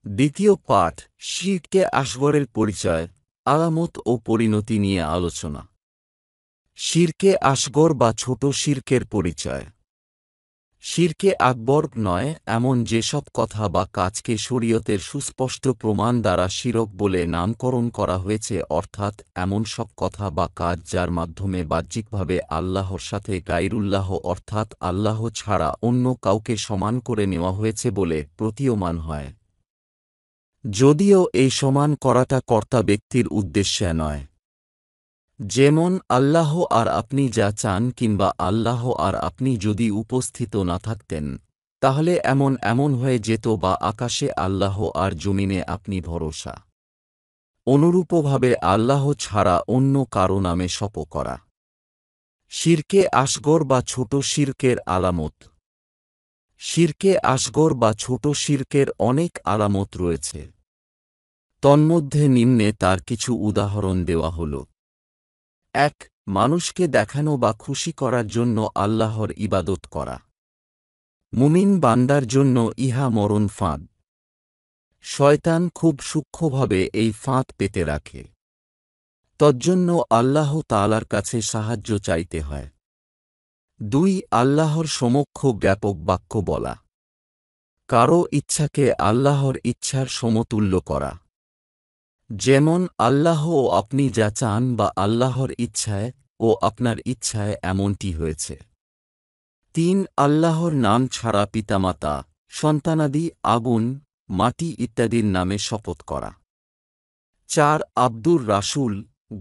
দ্বিতীয় পাঠ, শিরকে আসগরের পরিচয়, আলামত ও পরিণতি নিয়ে আলোচনা। শিরকে আসগর বা ছোট শিরকের পরিচয়। শিরকে আকবর নয় এমন যেসব কথা বা কাজকে শরীয়তের সুস্পষ্ট প্রমাণ দ্বারা শিরক বলে নামকরণ করা হয়েছে, অর্থাৎ এমন সব কথা বা কাজ যার মাধ্যমে বাহ্যিকভাবে আল্লাহর সাথে গায়রুল্লাহ অর্থাৎ আল্লাহ ছাড়া অন্য কাউকে সমান করে নেওয়া হয়েছে বলে প্রতীয়মান হয়, যদিও এই সমান করাটা কর্তা ব্যক্তির উদ্দেশ্যে নয়। যেমন আল্লাহ আর আপনি যা চান, কিংবা আল্লাহ আর আপনি যদি উপস্থিত না থাকতেন তাহলে এমন এমন হয়ে যেত, বা আকাশে আল্লাহ আর জমিনে আপনি ভরসা। অনুরূপভাবে আল্লাহ ছাড়া অন্য কারো নামে শপ করা। শিরকে আসগর বা ছোট শিরকের আলামত। শিরকে আসগর বা ছোট শিরকের অনেক আলামত রয়েছে। তন্মধ্যে নিম্নে তার কিছু উদাহরণ দেওয়া হল। ১. মানুষকে দেখানো বা খুশি করার জন্য আল্লাহর ইবাদত করা। মুমিন বান্দার জন্য ইহা মরণ ফাঁদ। শয়তান খুব সূক্ষ্মভাবে এই ফাঁদ পেতে রাখে। তজ্জন্য আল্লাহ তাআলার কাছে সাহায্য চাইতে হয়। ২. আল্লাহর সমক্ষ ব্যাপক বাক্য বলা। কারো ইচ্ছাকে আল্লাহর ইচ্ছার সমতুল্য করা। যেমন আল্লাহ ও আপনি যা চান, বা আল্লাহর ইচ্ছায় ও আপনার ইচ্ছায় এমনটি হয়েছে। ৩. আল্লাহর নাম ছাড়া পিতামাতা, সন্তানাদি, আগুন, মাটি ইত্যাদির নামে শপথ করা। ৪. আব্দুর রাসূল,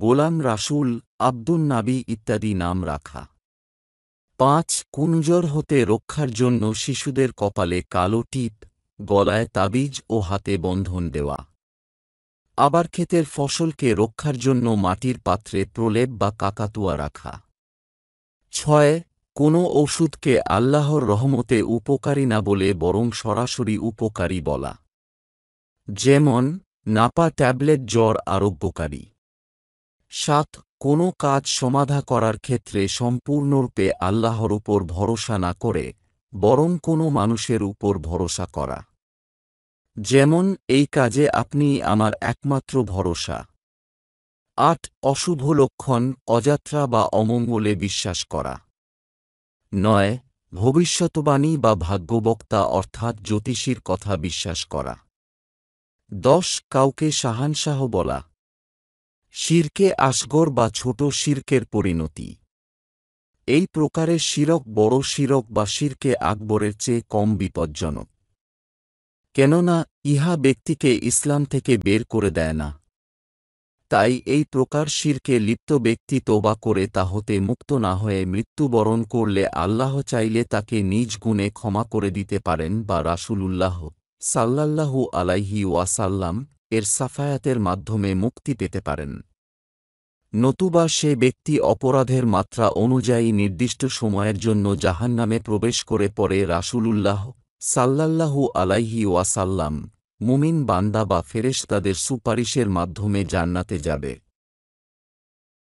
গোলাম রাসূল, আব্দুন নাবী ইত্যাদি নাম রাখা। ৫. কুনজর হতে রক্ষার জন্য শিশুদের কপালে কালো টিপ, গলায় তাবিজ ও হাতে বন্ধন দেওয়া। আবার ক্ষেতের ফসলকে রক্ষার জন্য মাটির পাত্রে প্রলেপ বা কাকাতুয়া রাখা। ৬. কোনো ওষুধকে আল্লাহর রহমতে উপকারী না বলে বরং সরাসরি উপকারী বলা। যেমন নাপা ট্যাবলেট জ্বর আরোগ্যকারী। ৭. কোনো কাজ সমাধা করার ক্ষেত্রে সম্পূর্ণরূপে আল্লাহর উপর ভরসা না করে বরং কোনো মানুষের উপর ভরসা করা। যেমন এই কাজে আপনি আমার একমাত্র ভরসা। ৮. অশুভ লক্ষণ, অযাত্রা বা অমঙ্গলে বিশ্বাস করা। ৯. ভবিষ্যৎবাণী বা ভাগ্যবক্তা অর্থাৎ জ্যোতিষীর কথা বিশ্বাস করা। ১০. কাউকে শাহানশাহ বলা। শিরকে আসগর বা ছোট শিরকের পরিণতি। এই প্রকারের শিরক বড় শিরক বা শিরকে আকবরের চেয়ে কম বিপজ্জনক, কেননা ইহা ব্যক্তিকে ইসলাম থেকে বের করে দেয় না। তাই এই প্রকার শিরকে লিপ্ত ব্যক্তি তওবা করে তা হতে মুক্ত না হয়ে মৃত্যুবরণ করলে আল্লাহ চাইলে তাকে নিজ গুণে ক্ষমা করে দিতে পারেন, বা রাসূলুল্লাহ সাল্লাল্লাহু আলাইহি ওয়াসাল্লাম এর সাফায়াতের মাধ্যমে মুক্তি পেতে পারেন। নতুবা সে ব্যক্তি অপরাধের মাত্রা অনুযায়ী নির্দিষ্ট সময়ের জন্য জাহান্নামে প্রবেশ করে পরে রাসূলুল্লাহ সাল্লাল্লাহু আলাইহি ওয়াসাল্লাম মুমিন বান্দা বা ফেরেশতাদের সুপারিশের মাধ্যমে জান্নাতে যাবে।